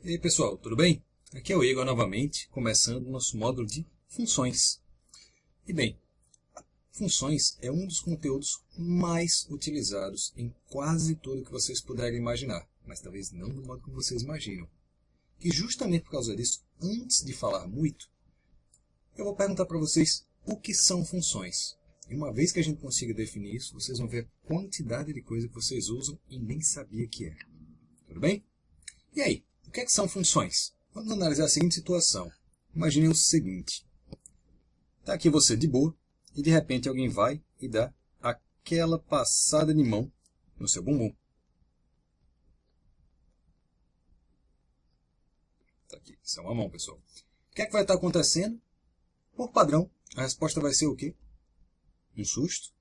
E aí pessoal, tudo bem? Aqui é o Igor novamente, começando o nosso módulo de funções. E bem, funções é um dos conteúdos mais utilizados em quase tudo que vocês puderem imaginar, mas talvez não do modo como vocês imaginam. E justamente por causa disso, antes de falar muito, eu vou perguntar para vocês o que são funções. E uma vez que a gente consiga definir isso, vocês vão ver a quantidade de coisa que vocês usam e nem sabia que era. Tudo bem? E aí? O que são funções? Vamos analisar a seguinte situação. Imagine o seguinte. Está aqui você de boa e de repente alguém vai e dá aquela passada de mão no seu bumbum. Está aqui, isso é uma mão, pessoal. O que é que vai estar acontecendo? Por padrão, a resposta vai ser o quê? Um susto.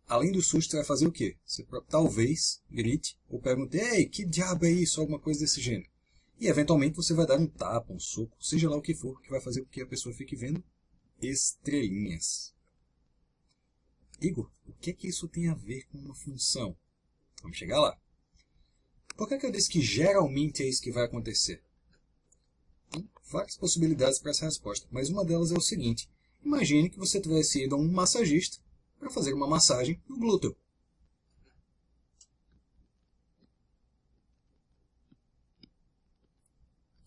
Além do susto, você vai fazer o quê? Você talvez grite ou pergunte, ei, que diabo é isso? Alguma coisa desse gênero. E eventualmente você vai dar um tapa, um soco, seja lá o que for, que vai fazer com que a pessoa fique vendo estrelinhas. Igor, o que é que isso tem a ver com uma função? Vamos chegar lá. Por que eu disse que geralmente é isso que vai acontecer? Tem várias possibilidades para essa resposta, mas uma delas é o seguinte. Imagine que você tivesse ido a um massagista para fazer uma massagem no glúteo.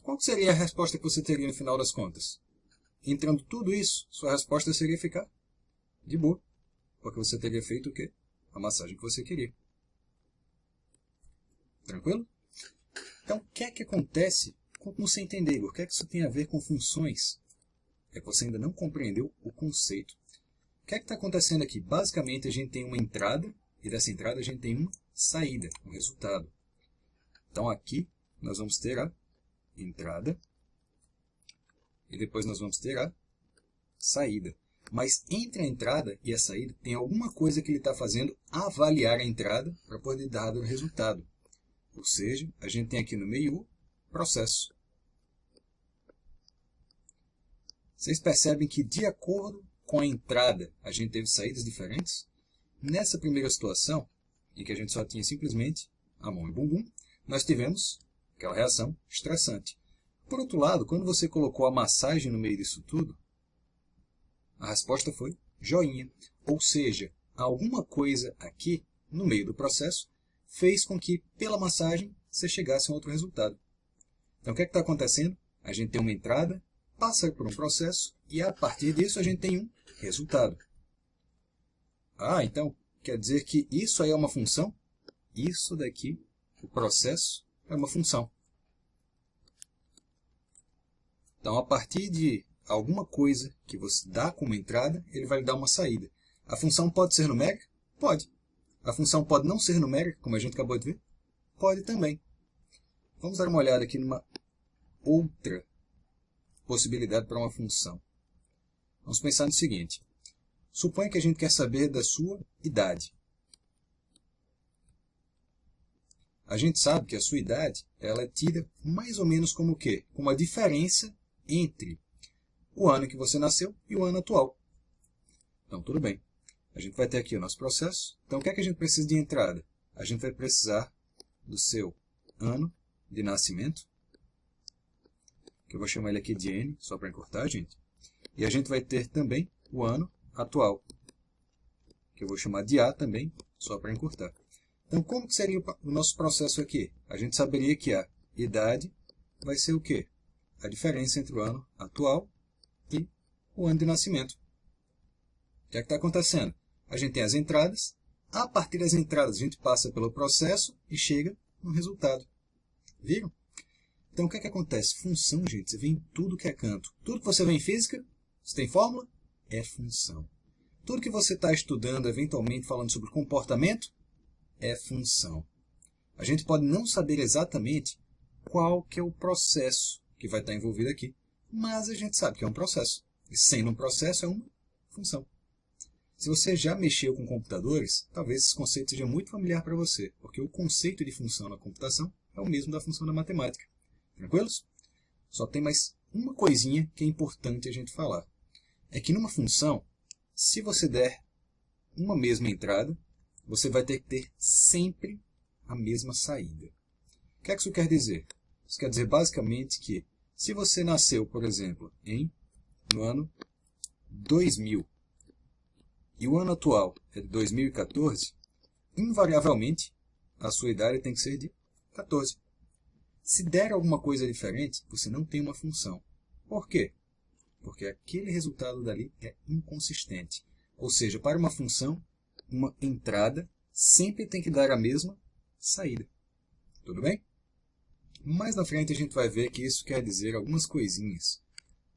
Qual seria a resposta que você teria no final das contas? Entrando tudo isso, sua resposta seria ficar de boa, porque você teria feito o quê? A massagem que você queria. Tranquilo? Então, o que é que acontece com você entender, Igor? O que é que isso tem a ver com funções? É que você ainda não compreendeu o conceito. O que é que está acontecendo aqui? Basicamente, a gente tem uma entrada, e dessa entrada a gente tem uma saída, um resultado. Então, aqui nós vamos ter a entrada, e depois nós vamos ter a saída. Mas entre a entrada e a saída, tem alguma coisa que ele está fazendo avaliar a entrada para poder dar o resultado. Ou seja, a gente tem aqui no meio o processo. Vocês percebem que, de acordo com a entrada, a gente teve saídas diferentes? Nessa primeira situação, em que a gente só tinha simplesmente a mão e o bumbum, nós tivemos aquela reação estressante. Por outro lado, quando você colocou a massagem no meio disso tudo, a resposta foi joinha. Ou seja, alguma coisa aqui, no meio do processo, fez com que, pela massagem, você chegasse a um outro resultado. Então, o que é que está acontecendo? A gente tem uma entrada, passa por um processo, e a partir disso a gente tem um resultado. Ah, então, quer dizer que isso aí é uma função? Isso daqui, o processo, é uma função. Então, a partir de alguma coisa que você dá como entrada, ele vai lhe dar uma saída. A função pode ser numérica? Pode. A função pode não ser numérica, como a gente acabou de ver? Pode também. Vamos dar uma olhada aqui numa outra possibilidade para uma função. Vamos pensar no seguinte. Suponha que a gente quer saber da sua idade. A gente sabe que a sua idade ela é tida mais ou menos como o quê? Como a diferença entre o ano que você nasceu e o ano atual. Então, tudo bem. A gente vai ter aqui o nosso processo. Então, o que é que a gente precisa de entrada? A gente vai precisar do seu ano de nascimento, que eu vou chamar ele aqui de N, só para encurtar, gente. E a gente vai ter também o ano atual, que eu vou chamar de A também, só para encurtar. Então, como que seria o nosso processo aqui? A gente saberia que a idade vai ser o quê? A diferença entre o ano atual e o ano de nascimento. O que é que está acontecendo? A gente tem as entradas. A partir das entradas, a gente passa pelo processo e chega no resultado. Viram? Então, o que é que acontece? Função, gente, você vê em tudo que é canto. Tudo que você vê em física, você tem fórmula, é função. Tudo que você está estudando, eventualmente falando sobre comportamento, é função. A gente pode não saber exatamente qual que é o processo que vai estar envolvido aqui, mas a gente sabe que é um processo. E sendo um processo, é uma função. Se você já mexeu com computadores, talvez esse conceito seja muito familiar para você, porque o conceito de função na computação é o mesmo da função da matemática. Tranquilos? Só tem mais uma coisinha que é importante a gente falar. É que numa função, se você der uma mesma entrada, você vai ter que ter sempre a mesma saída. O que é que isso quer dizer? Isso quer dizer basicamente que se você nasceu, por exemplo, no ano 2000 e o ano atual é de 2014, invariavelmente a sua idade tem que ser de 14. Se der alguma coisa diferente, você não tem uma função. Por quê? Porque aquele resultado dali é inconsistente. Ou seja, para uma função, uma entrada sempre tem que dar a mesma saída. Tudo bem? Mais na frente a gente vai ver que isso quer dizer algumas coisinhas.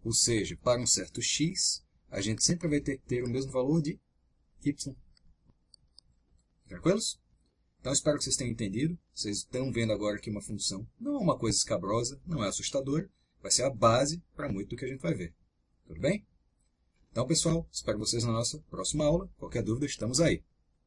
Ou seja, para um certo x, a gente sempre vai ter que ter o mesmo valor de y. Tranquilos? Então espero que vocês tenham entendido. Vocês estão vendo agora que uma função não é uma coisa escabrosa, não é assustadora. Vai ser a base para muito do que a gente vai ver. Tudo bem? Então, pessoal, espero vocês na nossa próxima aula. Qualquer dúvida, estamos aí.